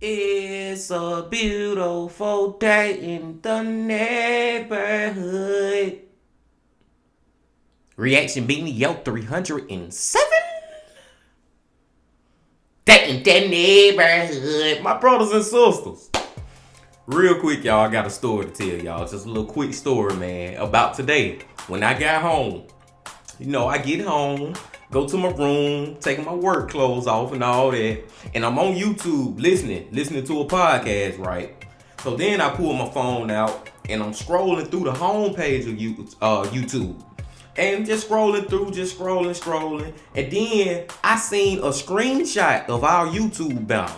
It's a beautiful day in the neighborhood. Reaction video 307. Day in the neighborhood. My brothers and sisters. Real quick, y'all, I got a story to tell y'all. Just a little quick story, man, about today. When I got home, I get home, go to my room, taking my work clothes off and all that, and I'm on YouTube listening to a podcast, right? So then I pull my phone out and I'm scrolling through the homepage of YouTube. And just scrolling through, scrolling. And then I seen a screenshot of our YouTube banner.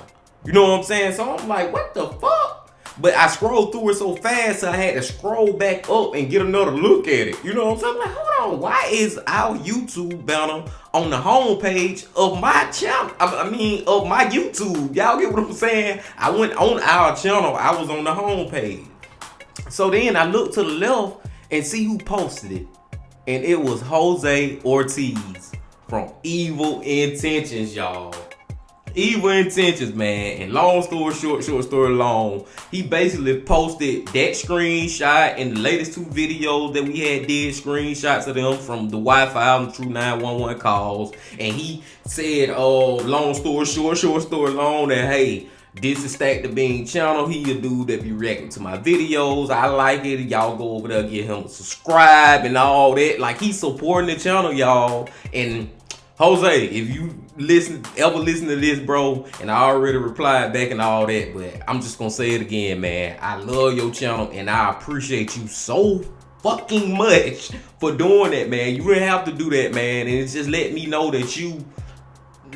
You know what I'm saying? So I'm like, what the fuck? But I scrolled through it so fast, so I had to scroll back up and get another look at it. You know what I'm saying? I'm like, hold on, why is our YouTube banner on the homepage of my channel? Of my YouTube. Y'all get what I'm saying? I went on our channel, I was on the homepage. So then I looked to the left and see who posted it. And it was Jose Ortiz from Evil Intentions, y'all. Evil Intentions, man. And long story short story long, he basically posted that screenshot and the latest 2 videos that we had did screenshots of them from the Wi-Fi and the True 911 calls. And he said, long story short story long, that hey, this is Stack the Bean channel. He a dude that be reacting to my videos. I like it. Y'all go over there, get him a subscribe and all that. Like, he's supporting the channel, y'all. And Jose, if you ever listen to this, bro, and I already replied back and all that, but I'm just gonna say it again, man. I love your channel and I appreciate you so fucking much for doing that, man. You didn't have to do that, man. And it's just letting me know that you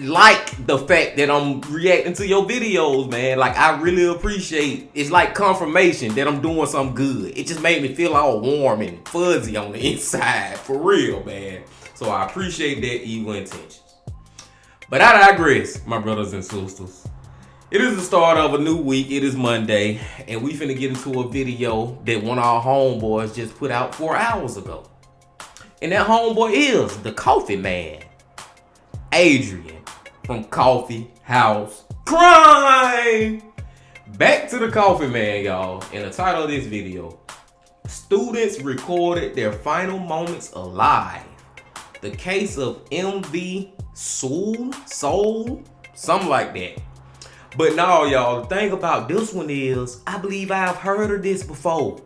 like the fact that I'm reacting to your videos, man. Like, I really appreciate. It's like confirmation that I'm doing something good. It just made me feel all warm and fuzzy on the inside, for real, man. So I appreciate that, Evil Intentions. But I digress, my brothers and sisters. It is the start of a new week. It is Monday, and we finna get into a video that one of our homeboys just put out 4 hours ago. And that homeboy is the Coffee Man, Adrian from Coffeehouse Crime. Back to the Coffee Man, y'all. And the title of this video: students recorded their final moments alive. The case of MV Soul, something like that. But no, y'all, the thing about this one is, I believe I've heard of this before.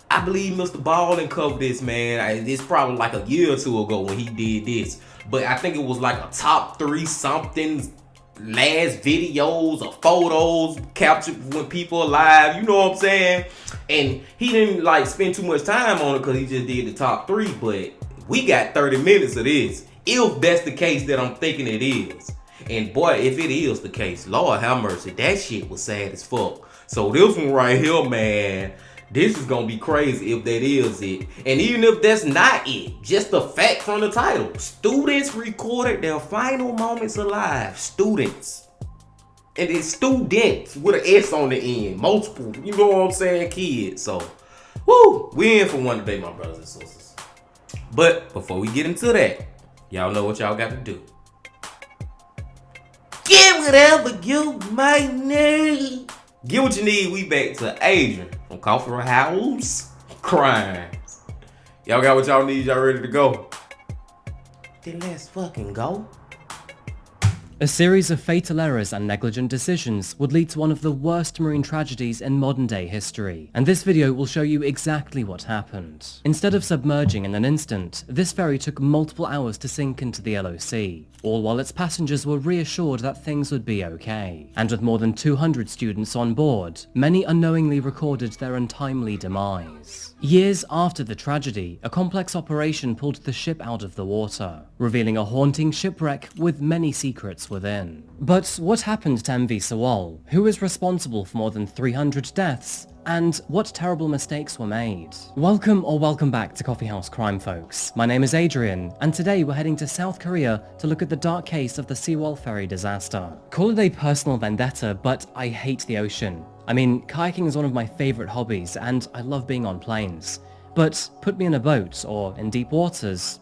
I believe Mr. Ballin covered this, man. It's probably like a year or 2 ago when he did this. But I think it was like a top 3 something last videos or photos captured when people alive. You know what I'm saying? And he didn't like spend too much time on it because he just did the top 3. But we got 30 minutes of this, if that's the case that I'm thinking it is. And boy, if it is the case, Lord have mercy, that shit was sad as fuck. So this one right here, man, this is gonna be crazy if that is it. And even if that's not it, just the fact from the title: students recorded their final moments alive. Students. And it's students with an S on the end. Multiple, you know what I'm saying, kids. So, woo, we in for one today, my brothers and sisters. But before we get into that, y'all know what y'all got to do. Get whatever you might need. Get what you need. We back to Adrian from Coffeehouse Crimes. Y'all got what y'all need. Y'all ready to go? Then let's fucking go. A series of fatal errors and negligent decisions would lead to one of the worst marine tragedies in modern day history, and this video will show you exactly what happened. Instead of submerging in an instant, this ferry took multiple hours to sink into the LOC, all while its passengers were reassured that things would be okay. And with more than 200 students on board, many unknowingly recorded their untimely demise. Years after the tragedy, a complex operation pulled the ship out of the water. revealing a haunting shipwreck with many secrets within. But what happened to MV Sewol? Who is responsible for more than 300 deaths? And what terrible mistakes were made? Welcome back to Coffeehouse Crime, folks. My name is Adrian, and today we're heading to South Korea to look at the dark case of the Sewol ferry disaster. Call it a personal vendetta, but I hate the ocean. I mean, kayaking is one of my favorite hobbies, and I love being on planes. But put me in a boat, or in deep waters,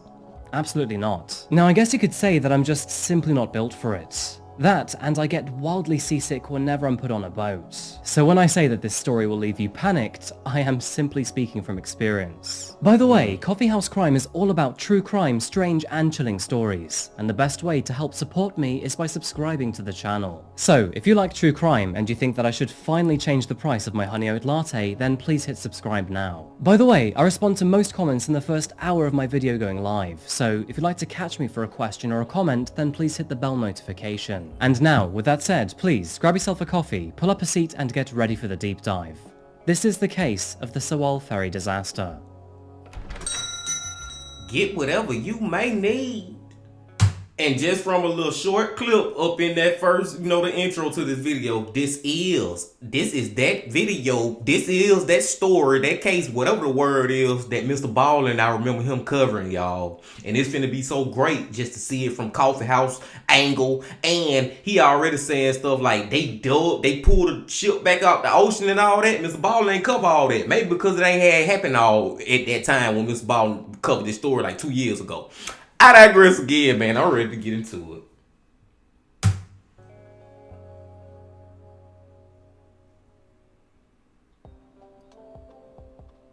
absolutely not. Now I guess you could say that I'm just simply not built for it. That, and I get wildly seasick whenever I'm put on a boat. So when I say that this story will leave you panicked, I am simply speaking from experience. By the way, Coffeehouse Crime is all about true crime, strange and chilling stories, and the best way to help support me is by subscribing to the channel. So, if you like true crime and you think that I should finally change the price of my honey oat latte, then please hit subscribe now. By the way, I respond to most comments in the first hour of my video going live, so if you'd like to catch me for a question or a comment, then please hit the bell notification. And now, with that said, please grab yourself a coffee, pull up a seat and get ready for the deep dive. This is the case of the Sewol ferry disaster. Get whatever you may need. And just from a little short clip up in that first, the intro to this video, this is that video, this is that story, that case, whatever the word is that Mr. Ballin, I remember him covering, y'all. And it's finna be so great just to see it from Coffeehouse angle. And he already saying stuff like they pulled the ship back out the ocean and all that. Mr. Ballin ain't cover all that. Maybe because it ain't had happened all at that time when Mr. Ballin covered this story like 2 years ago. I digress again, man. I'm ready to get into it.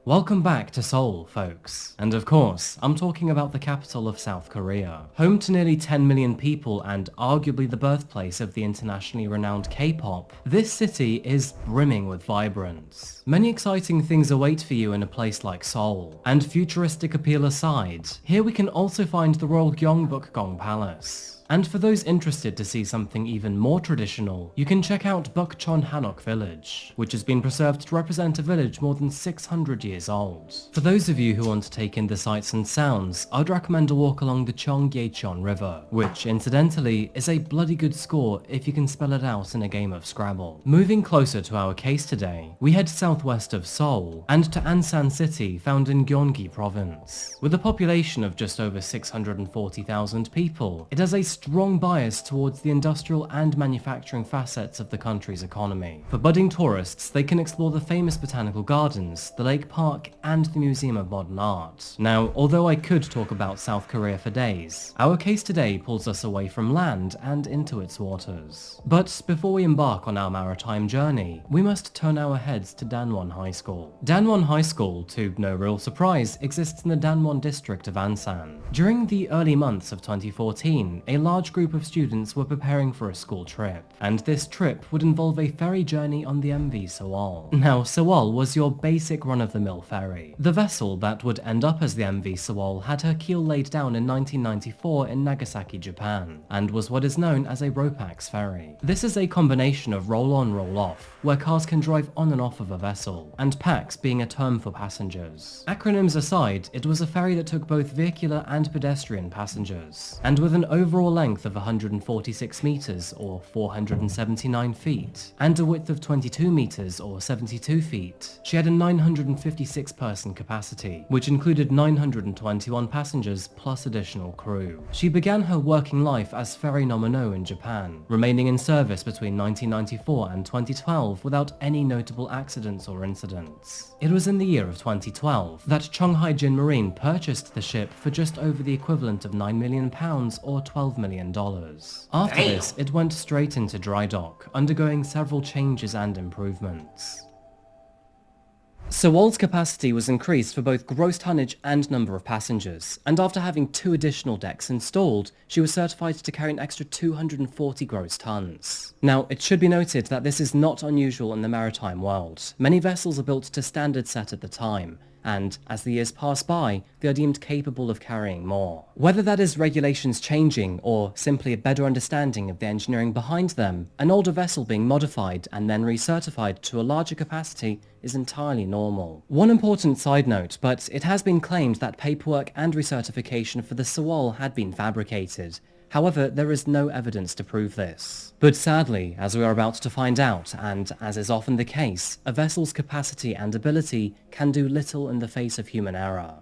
Welcome back to Seoul, folks. And of course, I'm talking about the capital of South Korea. Home to nearly 10 million people and arguably the birthplace of the internationally renowned K-pop, this city is brimming with vibrance. Many exciting things await for you in a place like Seoul, and futuristic appeal aside, here we can also find the Royal Gyeongbokgung Palace. And for those interested to see something even more traditional, you can check out Bukchon Hanok Village, which has been preserved to represent a village more than 600 years old. For those of you who want to take in the sights and sounds, I'd recommend a walk along the Cheongyecheon River, which incidentally is a bloody good score if you can spell it out in a game of Scrabble. Moving closer to our case today, we head southwest of Seoul and to Ansan City, found in Gyeonggi Province. With a population of just over 640,000 people, it has a strong bias towards the industrial and manufacturing facets of the country's economy. For budding tourists, they can explore the famous botanical gardens, the lake park, and the Museum of Modern Art. Now, although I could talk about South Korea for days, our case today pulls us away from land and into its waters. But before we embark on our maritime journey, we must turn our heads to Danwon High School. Danwon High School, to no real surprise, exists in the Danwon district of Ansan. During the early months of 2014, a large group of students were preparing for a school trip, and this trip would involve a ferry journey on the MV Sewol. Now, Sewol was your basic run-of-the-mill ferry. The vessel that would end up as the MV Sewol had her keel laid down in 1994 in Nagasaki, Japan, and was what is known as a ropax ferry. This is a combination of roll-on, roll-off, where cars can drive on and off of a vessel, and pax being a term for passengers. Acronyms aside, it was a ferry that took both vehicular and pedestrian passengers, and with an overall length of 146 meters or 479 feet, and a width of 22 meters or 72 feet, she had a 956 person capacity, which included 921 passengers plus additional crew. She began her working life as Ferry Nomino in Japan, remaining in service between 1994 and 2012 without any notable accidents or incidents. It was in the year of 2012 that Chonghai Jin Marine purchased the ship for just over the equivalent of £9 million or $12 million. After this, it went straight into dry dock, undergoing several changes and improvements. Sewol's capacity was increased for both gross tonnage and number of passengers, and after having 2 additional decks installed, she was certified to carry an extra 240 gross tons. Now, it should be noted that this is not unusual in the maritime world. Many vessels are built to standard set at the time, and as the years pass by, they are deemed capable of carrying more. Whether that is regulations changing or simply a better understanding of the engineering behind them, an older vessel being modified and then recertified to a larger capacity is entirely normal. One important side note, but it has been claimed that paperwork and recertification for the Sewol had been fabricated. However, there is no evidence to prove this. But sadly, as we are about to find out, and as is often the case, a vessel's capacity and ability can do little in the face of human error.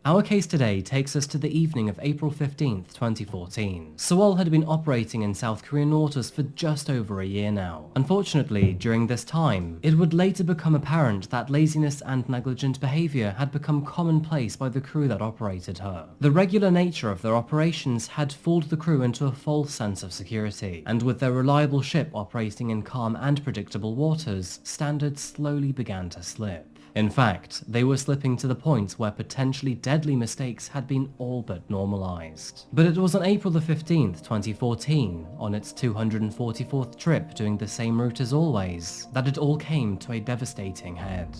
Our case today takes us to the evening of April 15th, 2014. Sewol had been operating in South Korean waters for just over a year now. Unfortunately, during this time, it would later become apparent that laziness and negligent behavior had become commonplace by the crew that operated her. The regular nature of their operations had fooled the crew into a false sense of security, and with their reliable ship operating in calm and predictable waters, standards slowly began to slip. In fact, they were slipping to the point where potentially deadly mistakes had been all but normalized. But it was on April the 15th, 2014, on its 244th trip doing the same route as always, that it all came to a devastating head.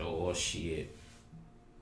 Oh shit.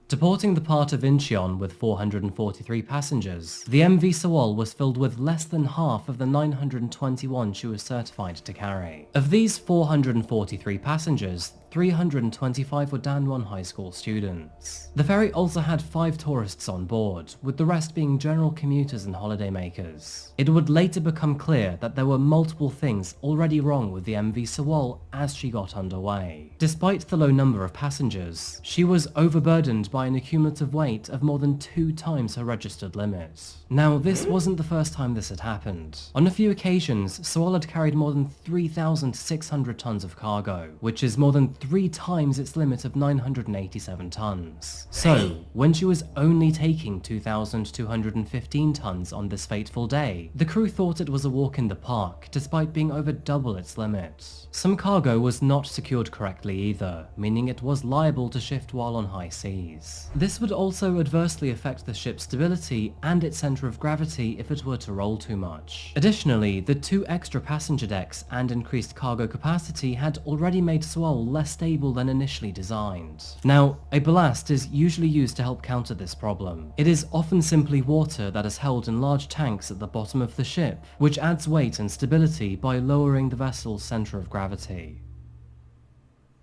Deporting the part of Incheon with 443 passengers, the MV Sewol was filled with less than half of the 921 she was certified to carry. Of these 443 passengers, 325 were Danwon High School students. The ferry also had 5 tourists on board, with the rest being general commuters and holidaymakers. It would later become clear that there were multiple things already wrong with the MV Sewol as she got underway. Despite the low number of passengers, she was overburdened by an accumulative weight of more than 2 times her registered limit. Now, this wasn't the first time this had happened. On a few occasions, Sewol had carried more than 3,600 tons of cargo, which is more than 3 times its limit of 987 tons. So, when she was only taking 2,215 tons on this fateful day, the crew thought it was a walk in the park, despite being over double its limit. Some cargo was not secured correctly either, meaning it was liable to shift while on high seas. This would also adversely affect the ship's stability and its center of gravity if it were to roll too much. Additionally, the 2 extra passenger decks and increased cargo capacity had already made Sewol less stable than initially designed. Now, a ballast is usually used to help counter this problem. It is often simply water that is held in large tanks at the bottom of the ship, which adds weight and stability by lowering the vessel's center of gravity.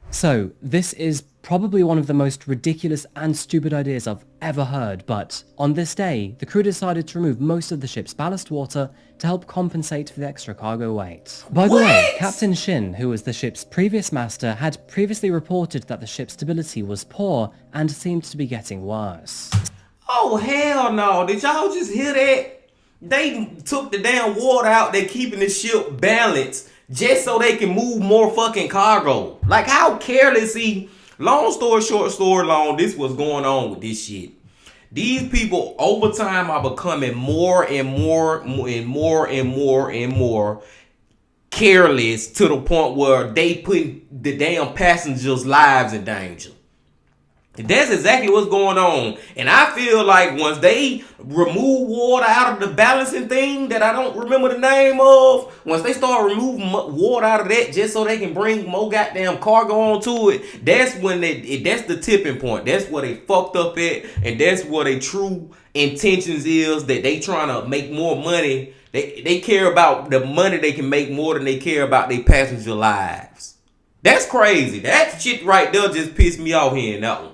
So, this is probably one of the most ridiculous and stupid ideas I've ever heard, but on this day, the crew decided to remove most of the ship's ballast water to help compensate for the extra cargo weight. By the way, Captain Shin, who was the ship's previous master, had previously reported that the ship's stability was poor and seemed to be getting worse. Oh hell no, did y'all just hear that? They took the damn water out, they keeping the ship balanced just so they can move more fucking cargo. Like, how careless he... Long story short, story long, this was going on with this shit. These people over time are becoming more and more careless to the point where they put the damn passengers' lives in danger. That's exactly what's going on. And I feel like once they remove water out of the balancing thing that I don't remember the name of, once they start removing water out of that just so they can bring more goddamn cargo onto it, that's when that's the tipping point. That's where they fucked up at, and that's where their true intentions is, that they trying to make more money. They care about the money they can make more than they care about their passenger lives. That's crazy. That shit right there just pissed me off here in that one.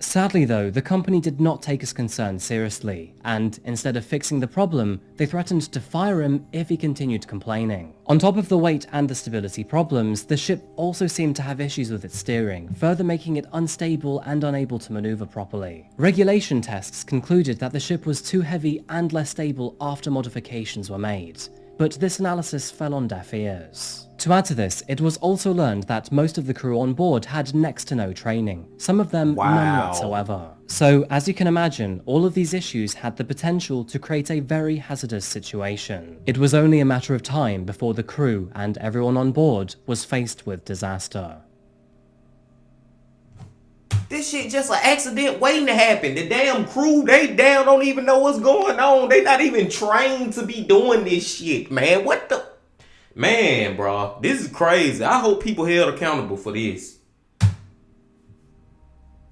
Sadly though, the company did not take his concerns seriously, and instead of fixing the problem, they threatened to fire him if he continued complaining. On top of the weight and the stability problems, the ship also seemed to have issues with its steering, further making it unstable and unable to maneuver properly. Regulation tests concluded that the ship was too heavy and less stable after modifications were made, but this analysis fell on deaf ears. To add to this, it was also learned that most of the crew on board had next to no training, some of them none whatsoever. So, as you can imagine, all of these issues had the potential to create a very hazardous situation. It was only a matter of time before the crew and everyone on board was faced with disaster. This shit just an accident waiting to happen. The damn crew, they damn don't even know what's going on. They not even trained to be doing this shit, man. What the... Man, bro, this is crazy. I hope people held accountable for this.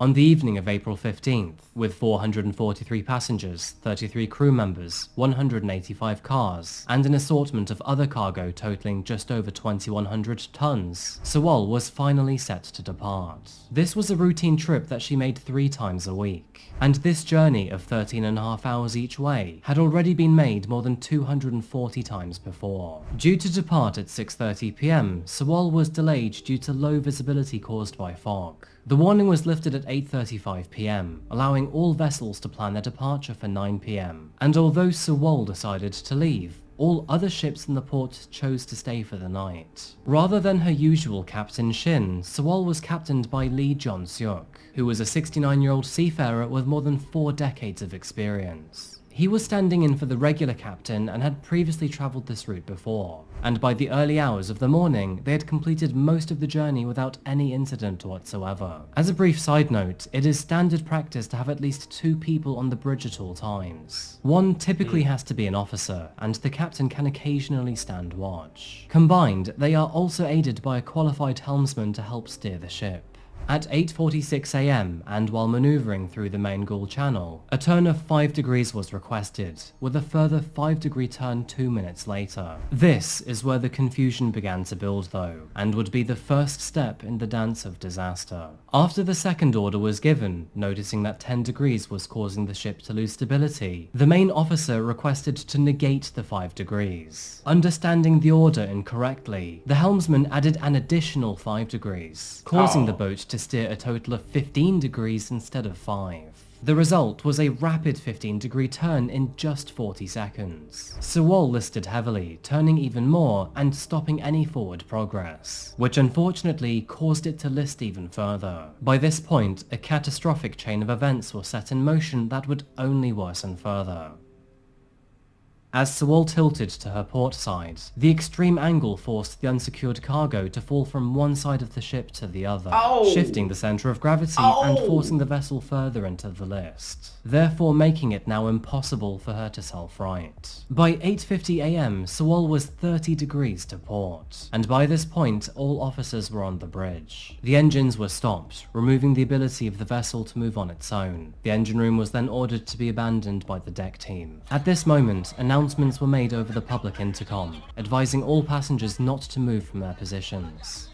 On the evening of April 15th, with 443 passengers, 33 crew members, 185 cars, and an assortment of other cargo totaling just over 2,100 tons, Sewol was finally set to depart. This was a routine trip that she made 3 times a week, and this journey of 13.5 hours each way had already been made more than 240 times before. Due to depart at 6:30 p.m, Sewol was delayed due to low visibility caused by fog. The warning was lifted at 8:35 p.m, allowing all vessels to plan their departure for 9 p.m. And although Sewol decided to leave, all other ships in the port chose to stay for the night. Rather than her usual Captain Shin, Sewol was captained by Lee Jong-seok, who was a 69-year-old seafarer with more than 4 decades of experience. He was standing in for the regular captain and had previously travelled this route before, and by the early hours of the morning, they had completed most of the journey without any incident whatsoever. As a brief side note, it is standard practice to have at least 2 people on the bridge at all times. One typically has to be an officer, and the captain can occasionally stand watch. Combined, they are also aided by a qualified helmsman to help steer the ship. At 8:46 a.m, and while manoeuvring through the main Ghoul channel, a turn of 5 degrees was requested, with a further 5-degree turn 2 minutes later. This is where the confusion began to build though, and would be the first step in the dance of disaster. After the second order was given, noticing that 10 degrees was causing the ship to lose stability, the main officer requested to negate the 5 degrees. Understanding the order incorrectly, the helmsman added an additional 5 degrees, causing the boat to steer a total of 15 degrees instead of 5. The result was a rapid 15-degree turn in just 40 seconds. Sewol listed heavily, turning even more and stopping any forward progress, which unfortunately caused it to list even further. By this point, a catastrophic chain of events was set in motion that would only worsen further. As Sewol tilted to her port side, the extreme angle forced the unsecured cargo to fall from one side of the ship to the other, shifting the center of gravity and forcing the vessel further into the list, therefore making it now impossible for her to self-right. By 8:50 a.m, Sewol was 30 degrees to port, and by this point all officers were on the bridge. The engines were stopped, removing the ability of the vessel to move on its own. The engine room was then ordered to be abandoned by the deck team. At this moment, announcements were made over the public intercom, advising all passengers not to move from their positions.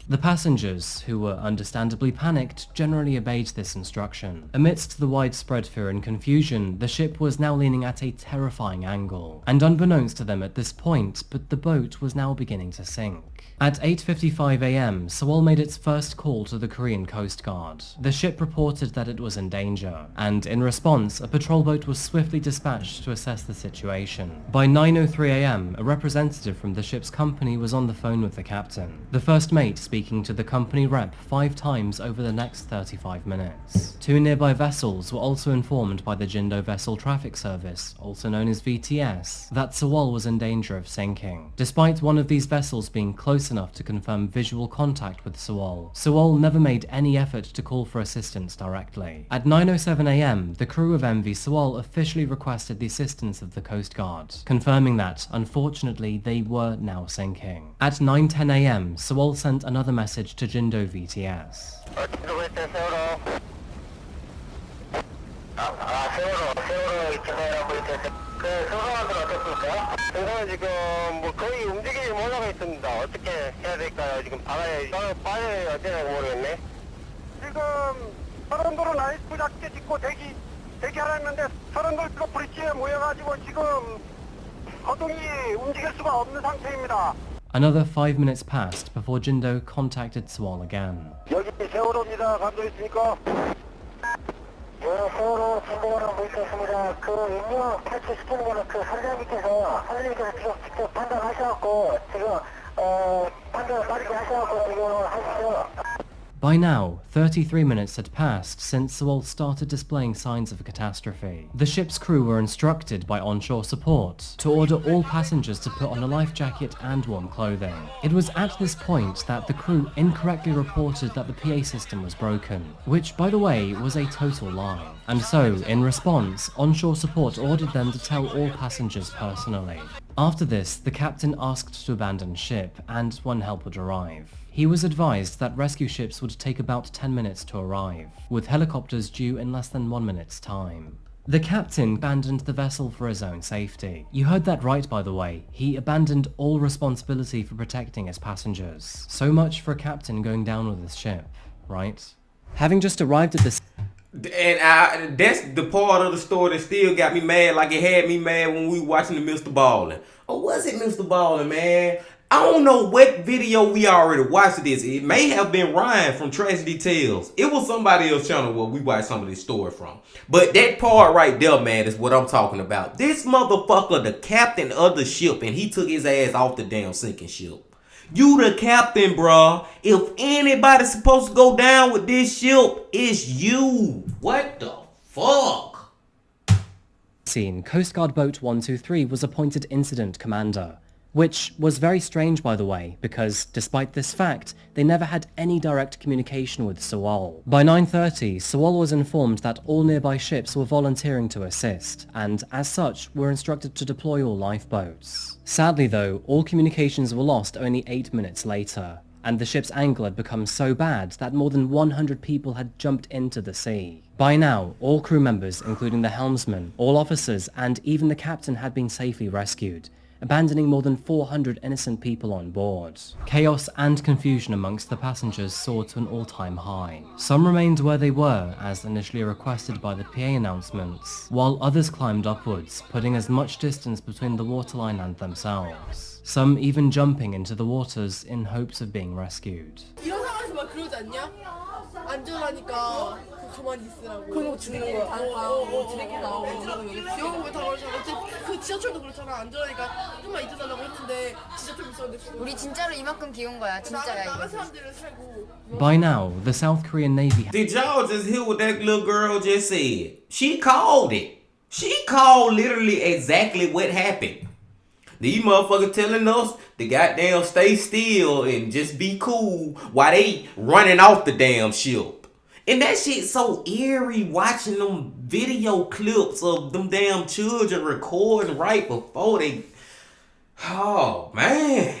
The passengers, who were understandably panicked, generally obeyed this instruction. Amidst the widespread fear and confusion, the ship was now leaning at a terrifying angle, and unbeknownst to them at this point, but the boat was now beginning to sink. At 8:55 a.m, Sewol made its first call to the Korean Coast Guard. The ship reported that it was in danger, and in response, a patrol boat was swiftly dispatched to assess the situation. By 9:03 a.m, a representative from the ship's company was on the phone with the captain, the first mate speaking to the company rep 5 times over the next 35 minutes. 2 nearby vessels were also informed by the Jindo Vessel Traffic Service, also known as VTS, that Sewol was in danger of sinking. Despite one of these vessels being close enough to confirm visual contact with Sewol never made any effort to call for assistance directly. At 9:07 a.m, the crew of MV Sewol officially requested the assistance of the Coast Guard, confirming that, unfortunately, they were now sinking. At 9:10 a.m, Sewol sent another message to Jindo VTS. 지금 뭐 거의 움직임이 몰라가 있습니다. 어떻게 해야 될까요? 지금 바다에 어디라고 모르겠네. 지금 서른도로 아이스크 작게 짓고 대기하라 했는데 서른도로 브릿지에 모여가지고 지금 거동이 움직일 수가 없는 상태입니다. Another 5 minutes passed before Jindo contacted Sewol again. 여기 세월호입니다. 감독 있습니까? 세월호 진도랑 모이겠습니다. 그 인명 탈출시키는 거는 그 선장님께서 직접 판단하셔갖고 지금 판단을 빠르게 하셔갖고 지금 하시죠. By now, 33 minutes had passed since Sewol started displaying signs of a catastrophe. The ship's crew were instructed by onshore support to order all passengers to put on a life jacket and warm clothing. It was at this point that the crew incorrectly reported that the PA system was broken, which, by the way, was a total lie. And so, in response, onshore support ordered them to tell all passengers personally. After this, the captain asked to abandon ship, and one help would arrive. He was advised that rescue ships would take about 10 minutes to arrive, with helicopters due in less than 1 minute's time. The captain abandoned the vessel for his own safety. You heard that right, by the way. He abandoned all responsibility for protecting his passengers. So much for a captain going down with his ship, right? Having just arrived at this... And that's the part of the story that still got me mad, like it had me mad when we were watching the Mr. Ballin'. Or was it Mr. Ballin', man? I don't know what video we already watched this. It may have been Ryan from Tragedy Tales. It was somebody else's channel where we watched some of this story from. But that part right there, man, is what I'm talking about. This motherfucker, the captain of the ship, and he took his ass off the damn sinking ship. You the captain, bruh. If anybody's supposed to go down with this ship, it's you. What the fuck? Scene, Coast Guard Boat 123 was appointed incident commander, which was very strange, by the way, because despite this fact, they never had any direct communication with Sewol. By 9:30, Sewol was informed that all nearby ships were volunteering to assist, and as such, were instructed to deploy all lifeboats. Sadly though, all communications were lost only 8 minutes later, and the ship's angle had become so bad that more than 100 people had jumped into the sea. By now, all crew members, including the helmsman, all officers, and even the captain had been safely rescued, abandoning more than 400 innocent people on board. Chaos and confusion amongst the passengers soared to an all-time high. Some remained where they were, as initially requested by the PA announcements, while others climbed upwards, putting as much distance between the waterline and themselves. Some even jumping into the waters in hopes of being rescued. 이런 상황에서 막 그러지 않냐? 안전하니까 가만히 있으라고. 그럼 주는 거야. 드레기 나오고 여기 왜 다 그러잖아. 그 지하철도 그렇잖아. 안전하니까 좀만 잊어달라고 했는데 지하철 있었는데. 우리 진짜로 이만큼 귀여운 거야. 진짜야 이거. 다른 사람들은 살고. By now, the South Korean Navy... Did y'all just hear what that little girl just said? She called it. She called literally exactly what happened. These motherfuckers telling us to goddamn stay still and just be cool while they running off the damn ship. And that shit's so eerie watching them video clips of them damn children recording right before they... Oh, man.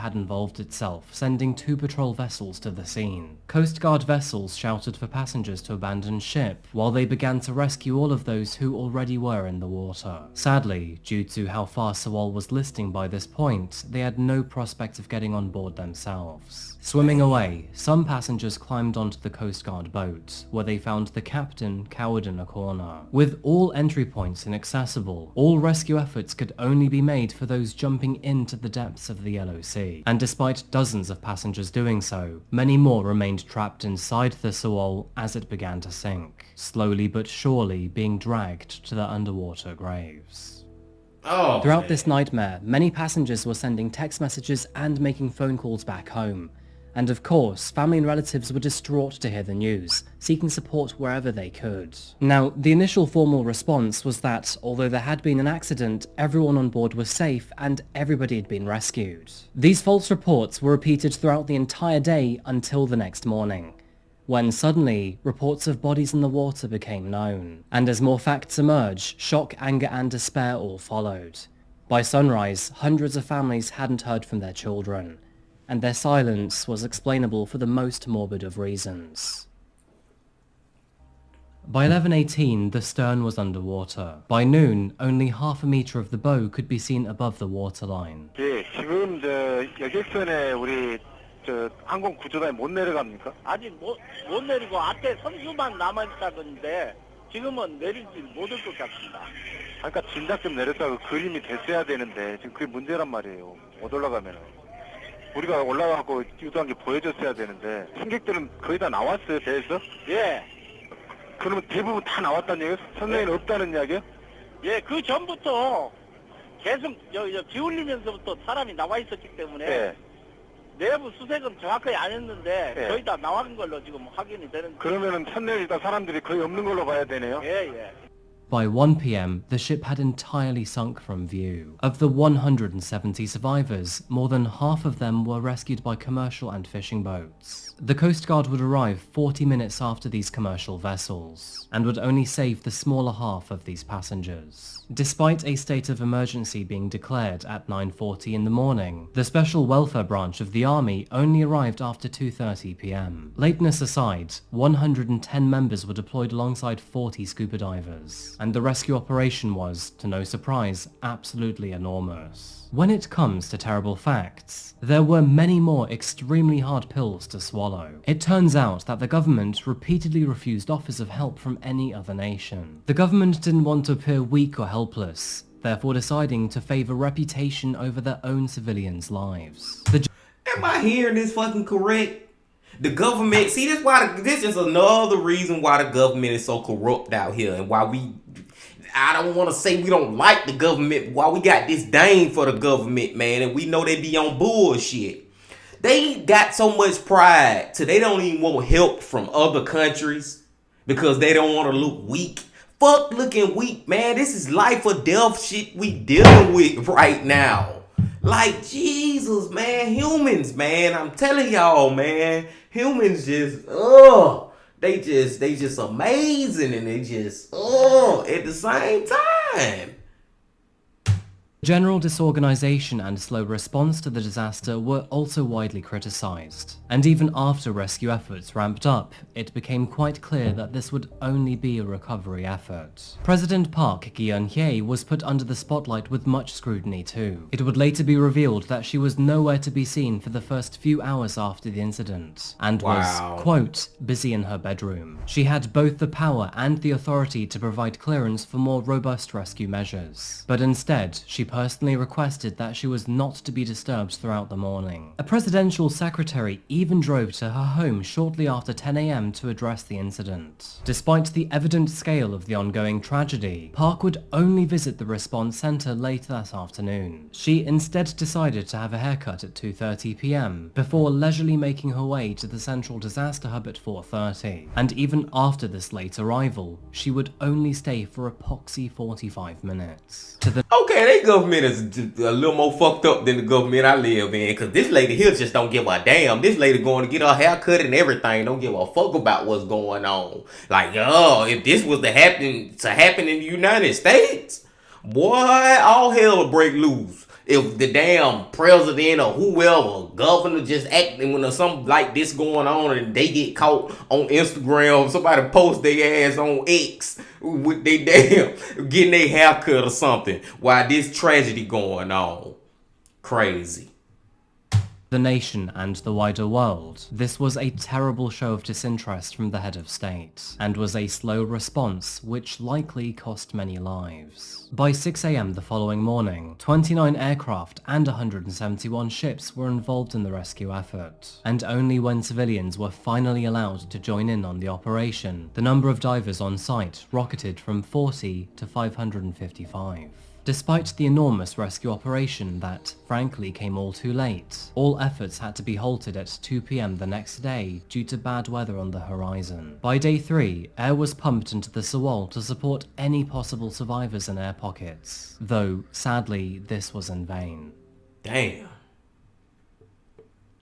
had involved itself, sending 2 patrol vessels to the scene. Coast Guard vessels shouted for passengers to abandon ship, while they began to rescue all of those who already were in the water. Sadly, due to how far Sewol was listing by this point, they had no prospect of getting on board themselves. Swimming away, some passengers climbed onto the Coast Guard boat, where they found the captain cowered in a corner. With all entry points inaccessible, all rescue efforts could only be made for those jumping into the depths of the Yellow Sea. And despite dozens of passengers doing so, many more remained trapped inside the Sewol as it began to sink, slowly but surely being dragged to their underwater graves. Throughout this nightmare, many passengers were sending text messages and making phone calls back home. And of course, family and relatives were distraught to hear the news, seeking support wherever they could. Now, the initial formal response was that, although there had been an accident, everyone on board was safe and everybody had been rescued. These false reports were repeated throughout the entire day until the next morning, when suddenly, reports of bodies in the water became known. And as more facts emerged, shock, anger and despair all followed. By sunrise, hundreds of families hadn't heard from their children, and their silence was explainable for the most morbid of reasons. By 11:18, the stern was underwater. By noon, only half a meter of the bow could be seen above the waterline. 예, 지금 여객선에 우리 항공 구조단이 못 내려갑니까? 아직 못 내리고 앞에 선수만 남아있다던데 지금은 내릴지 못할 것 같습니다. 그러니까 진작 좀 내렸다고 그림이 됐어야 되는데 지금 그게 문제란 말이에요. 못 올라가면은. 우리가 올라가고 유도한 게 보여줬어야 되는데 승객들은 거의 다 나왔어요, 배에서? 예. 그러면 대부분 다 나왔다는 얘기예요? 선생님 없다는 이야기예요? 예, 그 전부터 계속 비 올리면서부터 사람이 나와 있었기 때문에 예. 내부 수색은 정확하게 안 했는데 예. 거의 다 나간 걸로 지금 확인이 되는. 그러면은 첫날 일단 사람들이 거의 없는 걸로 봐야 되네요. 예, 예. By 1 p.m, the ship had entirely sunk from view. Of the 170 survivors, more than half of them were rescued by commercial and fishing boats. The Coast Guard would arrive 40 minutes after these commercial vessels, and would only save the smaller half of these passengers. Despite a state of emergency being declared at 9:40 in the morning, the Special Welfare Branch of the Army only arrived after 2:30 p.m. Lateness aside, 110 members were deployed alongside 40 scuba divers, and the rescue operation was, to no surprise, absolutely enormous. When it comes to terrible facts, there were many more extremely hard pills to swallow. It turns out that the government repeatedly refused offers of help from any other nation. The government didn't want to appear weak or helpless, therefore deciding to favour reputation over their own civilians' lives. Am I hearing this fucking correct? The government, see, this is another reason why the government is so corrupt out here, and why I don't want to say we don't like the government, why we got disdain for the government, man, and we know they be on bullshit. They got so much pride till they don't even want help from other countries because they don't want to look weak. Fuck looking weak, man. This is life or death shit we dealing with right now. Like, Jesus, man. Humans, man. I'm telling y'all, man. Humans just, they just amazing, and they just, at the same time. General disorganization and slow response to the disaster were also widely criticized. And even after rescue efforts ramped up, it became quite clear that this would only be a recovery effort. President Park Geun-hye was put under the spotlight with much scrutiny too. It would later be revealed that she was nowhere to be seen for the first few hours after the incident, and was, quote, busy in her bedroom. She had both the power and the authority to provide clearance for more robust rescue measures. But instead, she personally requested that she was not to be disturbed throughout the morning. A presidential secretary even drove to her home shortly after 10 a.m. to address the incident. Despite the evident scale of the ongoing tragedy, Park would only visit the response center late that afternoon. She instead decided to have a haircut at 2:30 p.m. before leisurely making her way to the central disaster hub at 4:30. And even after this late arrival, she would only stay for a poxy 45 minutes. Okay, they government is a little more fucked up than the government I live in, because this lady here just don't give a damn. This lady going to get her hair cut and everything, don't give a fuck about what's going on. Like, if this was to happen in the United States, boy, all hell will break loose. If the damn president or whoever, governor, just acting when there's something like this going on and they get caught on Instagram, somebody post their ass on X with they damn getting their hair cut or something while this tragedy going on. Crazy. The nation and the wider world, this was a terrible show of disinterest from the head of state, and was a slow response which likely cost many lives. By 6 a.m. the following morning, 29 aircraft and 171 ships were involved in the rescue effort, and only when civilians were finally allowed to join in on the operation, the number of divers on site rocketed from 40 to 555. Despite the enormous rescue operation that, frankly, came all too late, all efforts had to be halted at 2 p.m. the next day due to bad weather on the horizon. By day 3, air was pumped into the Sewol to support any possible survivors in air pockets, though, sadly, this was in vain. Damn.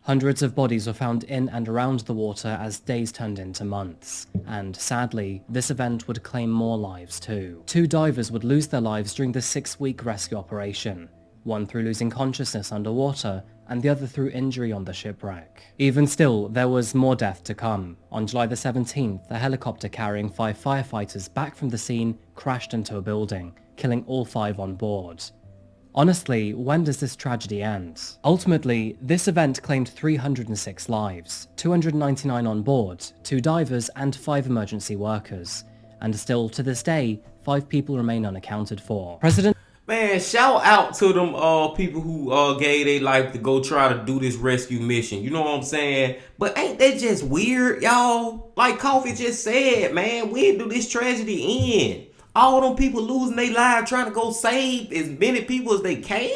Hundreds of bodies were found in and around the water as days turned into months, and sadly, this event would claim more lives too. 2 divers would lose their lives during the 6-week rescue operation, one through losing consciousness underwater, and the other through injury on the shipwreck. Even still, there was more death to come. On July the 17th, a helicopter carrying 5 firefighters back from the scene crashed into a building, killing all 5 on board. Honestly, when does this tragedy end? Ultimately, this event claimed 306 lives, 299 on board, 2 divers and 5 emergency workers, and still to this day, 5 people remain unaccounted for. Man, shout out to them people who gave their life to go try to do this rescue mission. You know what I'm saying? But ain't that just weird, y'all? Like Coffee just said, man, when do this tragedy end? All them people losing their lives trying to go save as many people as they can?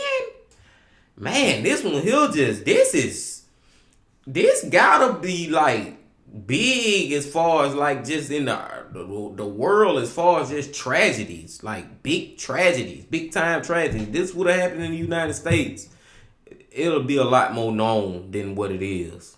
Man, this one here this is this gotta be like big as far as like just in the world, as far as just tragedies, like big tragedies, big time tragedies. This would have happened in the United States, it'll be a lot more known than what it is.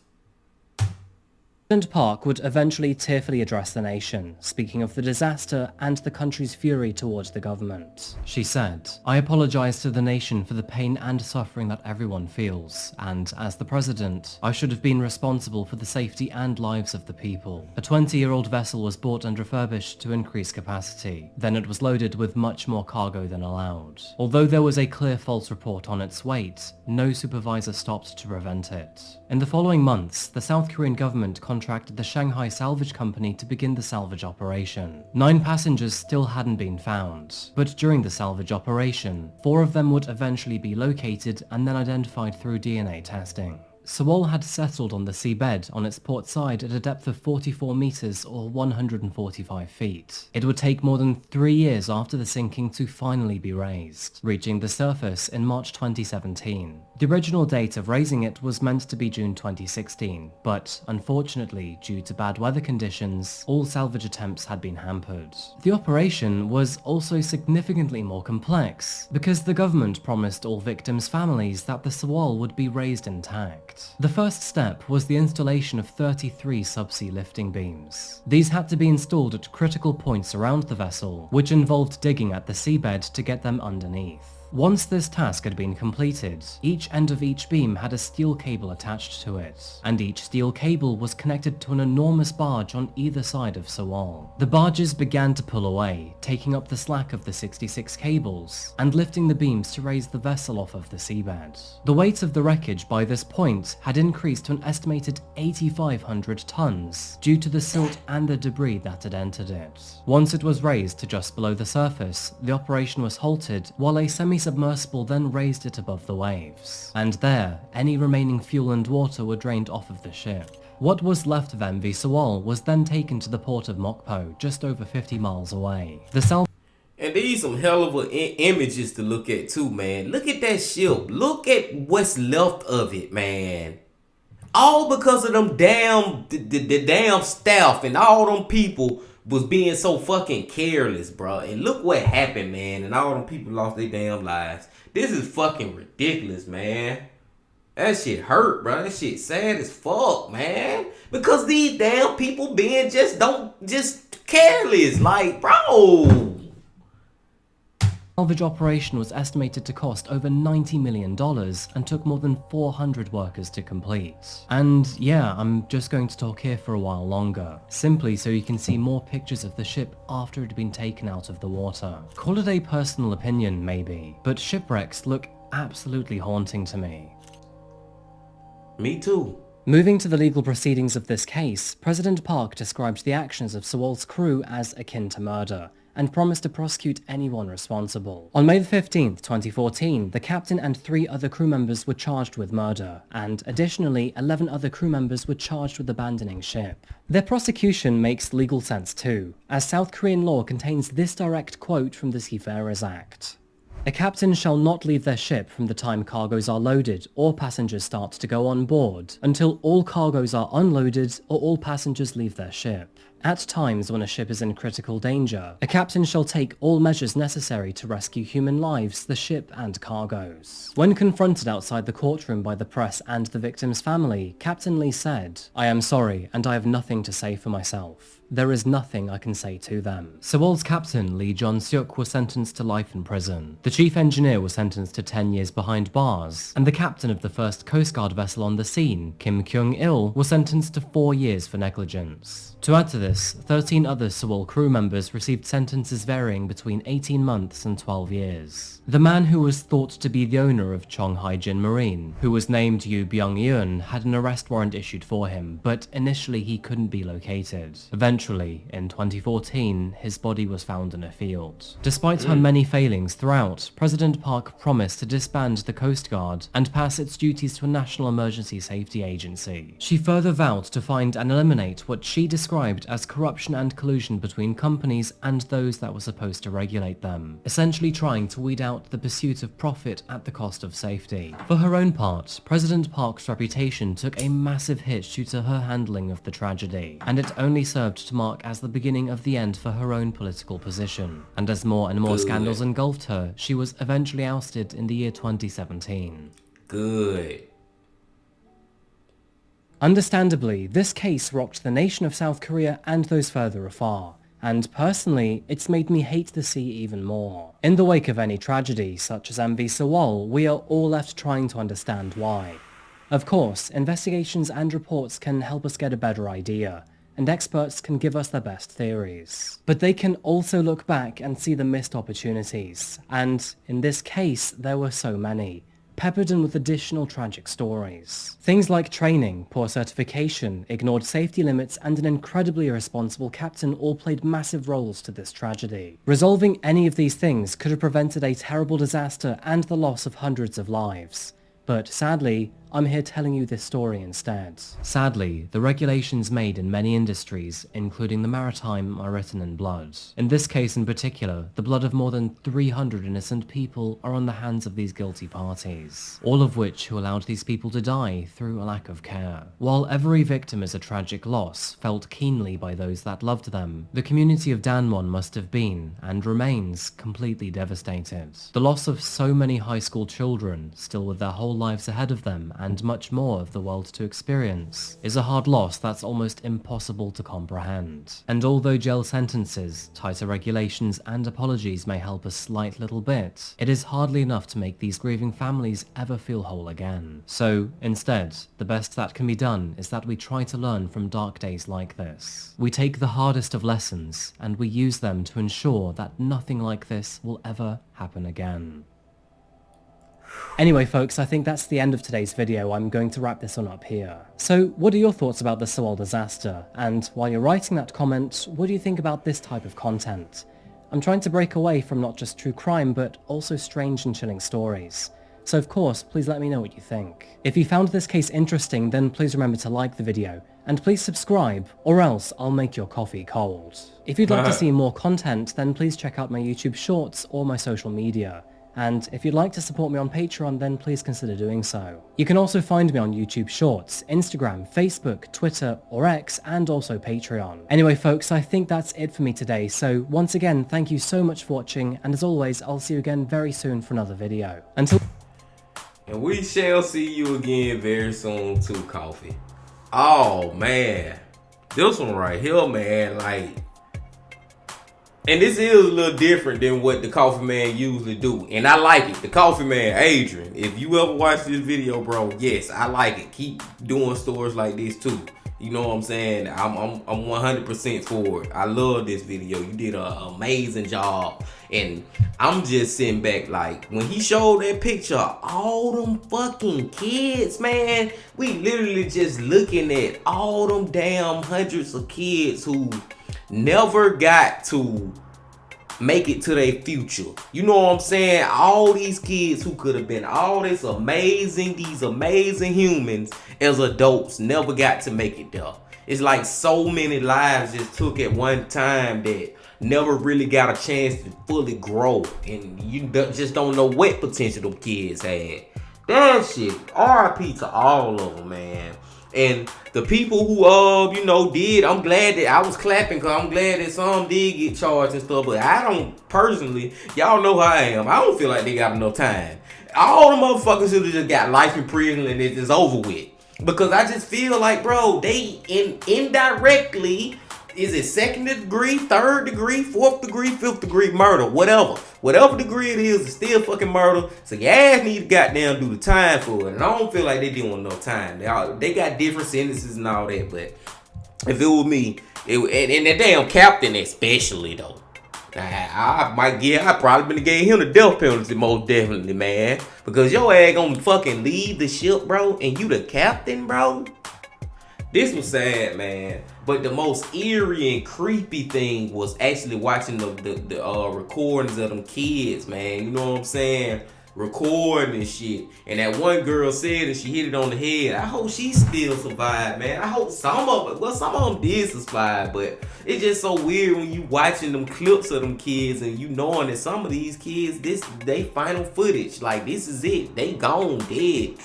President Park would eventually tearfully address the nation, speaking of the disaster and the country's fury towards the government. She said, "I apologize to the nation for the pain and suffering that everyone feels, and as the president, I should have been responsible for the safety and lives of the people. A 20-year-old vessel was bought and refurbished to increase capacity. Then it was loaded with much more cargo than allowed. Although there was a clear false report on its weight, no supervisor stopped to prevent it." In the following months, the South Korean government contracted the Shanghai Salvage Company to begin the salvage operation. 9 passengers still hadn't been found, but during the salvage operation, 4 of them would eventually be located and then identified through DNA testing. Sewol had settled on the seabed on its port side at a depth of 44 meters or 145 feet. It would take more than 3 years after the sinking to finally be raised, reaching the surface in March 2017. The original date of raising it was meant to be June 2016, but unfortunately, due to bad weather conditions, all salvage attempts had been hampered. The operation was also significantly more complex, because the government promised all victims' families that the Sewol would be raised intact. The first step was the installation of 33 subsea lifting beams. These had to be installed at critical points around the vessel, which involved digging at the seabed to get them underneath. Once this task had been completed, each end of each beam had a steel cable attached to it, and each steel cable was connected to an enormous barge on either side of Sewol. The barges began to pull away, taking up the slack of the 66 cables, and lifting the beams to raise the vessel off of the seabed. The weight of the wreckage by this point had increased to an estimated 8,500 tons, due to the silt and the debris that had entered it. Once it was raised to just below the surface, the operation was halted while a semi-submersible then raised it above the waves. And there, any remaining fuel and water were drained off of the ship. What was left of MV Sewol was then taken to the port of Mokpo, just over 50 miles away. And these some hell of a images to look at too, man. Look at that ship. Look at what's left of it, man. All because of them the damn staff and all them people was being so fucking careless, bro. And look what happened, man. And all them people lost their damn lives. This is fucking ridiculous, man. That shit hurt, bro. That shit sad as fuck, man. Because these damn people being just careless. Like, bro. Salvage operation was estimated to cost over $90 million and took more than 400 workers to complete. And yeah, I'm just going to talk here for a while longer, simply so you can see more pictures of the ship after it had been taken out of the water. Call it a personal opinion maybe, but shipwrecks look absolutely haunting to me. Me too. Moving to the legal proceedings of this case, President Park described the actions of Sewol's crew as akin to murder, and promised to prosecute anyone responsible. On May 15, 2014, the captain and 3 other crew members were charged with murder, and additionally 11 other crew members were charged with abandoning ship. Their prosecution makes legal sense too, as South Korean law contains this direct quote from the Seafarers Act. "A captain shall not leave their ship from the time cargoes are loaded or passengers start to go on board until all cargoes are unloaded or all passengers leave their ship. At times when a ship is in critical danger, a captain shall take all measures necessary to rescue human lives, the ship and cargoes." When confronted outside the courtroom by the press and the victim's family, Captain Lee said, "I am sorry and I have nothing to say for myself. There is nothing I can say to them." Sewol's captain, Lee Jong-seok, was sentenced to life in prison. The chief engineer was sentenced to 10 years behind bars, and the captain of the first Coast Guard vessel on the scene, Kim Kyung-il, was sentenced to 4 years for negligence. To add to this, 13 other Sewol crew members received sentences varying between 18 months and 12 years. The man who was thought to be the owner of Chonghai Jin Marine, who was named Yoo Byung-yeon, had an arrest warrant issued for him, but initially he couldn't be located. Eventually, in 2014, his body was found in a field. Despite her many failings throughout, President Park promised to disband the Coast Guard and pass its duties to a national emergency safety agency. She further vowed to find and eliminate what she described as corruption and collusion between companies and those that were supposed to regulate them, essentially trying to weed out the pursuit of profit at the cost of safety. For her own part, President Park's reputation took a massive hit due to her handling of the tragedy, and it only served to mark as the beginning of the end for her own political position. And as more and more scandals engulfed her, she was eventually ousted in the year 2017. Good. Understandably, this case rocked the nation of South Korea and those further afar, and personally, it's made me hate the sea even more. In the wake of any tragedy, such as MV Sewol, we are all left trying to understand why. Of course, investigations and reports can help us get a better idea, and experts can give us their best theories. But they can also look back and see the missed opportunities, and in this case, there were so many, peppered in with additional tragic stories. Things like training, poor certification, ignored safety limits, and an incredibly irresponsible captain all played massive roles to this tragedy. Resolving any of these things could have prevented a terrible disaster and the loss of hundreds of lives. But sadly, I'm here telling you this story instead. Sadly, the regulations made in many industries, including the maritime, are written in blood. In this case in particular, the blood of more than 300 innocent people are on the hands of these guilty parties, all of which who allowed these people to die through a lack of care. While every victim is a tragic loss, felt keenly by those that loved them, the community of Danwon must have been, and remains, completely devastated. The loss of so many high school children, still with their whole lives ahead of them, and much more of the world to experience, is a hard loss that's almost impossible to comprehend. And although jail sentences, tighter regulations and apologies may help a slight little bit, it is hardly enough to make these grieving families ever feel whole again. So instead, the best that can be done is that we try to learn from dark days like this. We take the hardest of lessons and we use them to ensure that nothing like this will ever happen again. Anyway folks, I think that's the end of today's video. I'm going to wrap this one up here. So what are your thoughts about the Sewol disaster? And while you're writing that comment, what do you think about this type of content? I'm trying to break away from not just true crime, but also strange and chilling stories. So of course, please let me know what you think. If you found this case interesting, then please remember to like the video, and please subscribe, or else I'll make your coffee cold. If you'd like to see more content, then please check out my YouTube shorts or my social media. And if you'd like to support me on Patreon, then please consider doing so. You can also find me on YouTube Shorts, Instagram, Facebook, Twitter, or X, and also Patreon. Anyway folks, I think that's it for me today, so once again, thank you so much for watching, and as always, I'll see you again very soon for another video. Until... And we shall see you again very soon too, Coffee. Oh man, this one right here, man, like, and this is a little different than what the Coffee Man usually do. And I like it. The Coffee Man, Adrian, if you ever watch this video, bro, yes, I like it. Keep doing stories like this too. You know what I'm saying? I'm 100% for it. I love this video. You did an amazing job. And I'm just sitting back like, when he showed that picture, all them fucking kids, man, we literally just looking at all them damn hundreds of kids who never got to make it to their future. You know what I'm saying? All these kids who could have been all this amazing, these amazing humans as adults never got to make it there. It's like so many lives just took at one time that never really got a chance to fully grow. And you just don't know what potential them kids had. That shit, RIP to all of them, man. And the people who, you know, did, I'm glad that I was clapping because I'm glad that some did get charged and stuff. But I don't personally, y'all know how I am. I don't feel like they got enough time. All the motherfuckers should have just got life in prison and it's over with. Because I just feel like, bro, they indirectly, is it second degree, third degree, fourth degree, fifth degree murder, whatever. Whatever degree it is, it's still fucking murder. So your ass need to goddamn do the time for it. And I don't feel like they doing no time. They got different sentences and all that. But if it was me, and the damn captain especially though, I probably been gave him the death penalty most definitely, man. Because your ass gonna fucking leave the ship, bro, and you the captain, bro. This was sad, man. But the most eerie and creepy thing was actually watching the recordings of them kids, man. You know what I'm saying? recording and shit. And that one girl said that she hit it on the head. I hope she still survived, man. I hope some of them did survive, but it's just so weird when you watching them clips of them kids and you knowing that some of these kids, they final footage. Like, this is it. They gone dead.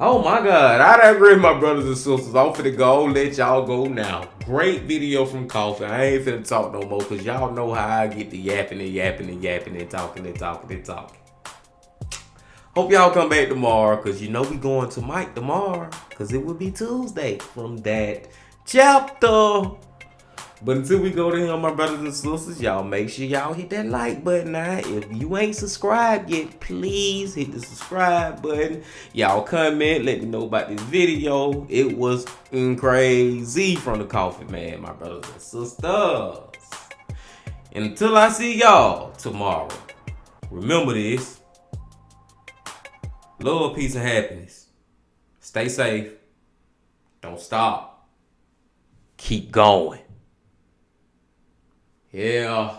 Oh my God, I digress, my brothers and sisters. I'm finna go, let y'all go now. Great video from Coffee. I ain't finna talk no more because y'all know how I get to yapping and talking. Hope y'all come back tomorrow because you know we going to Mike tomorrow because it will be Tuesday from that chapter. But until we go to him, my brothers and sisters, y'all make sure y'all hit that like button now. If you ain't subscribed yet, please hit the subscribe button. Y'all comment, let me know about this video. It was crazy from the Coffee Man, my brothers and sisters. And until I see y'all tomorrow, remember this. Love, peace, and happiness. Stay safe. Don't stop. Keep going. Yeah.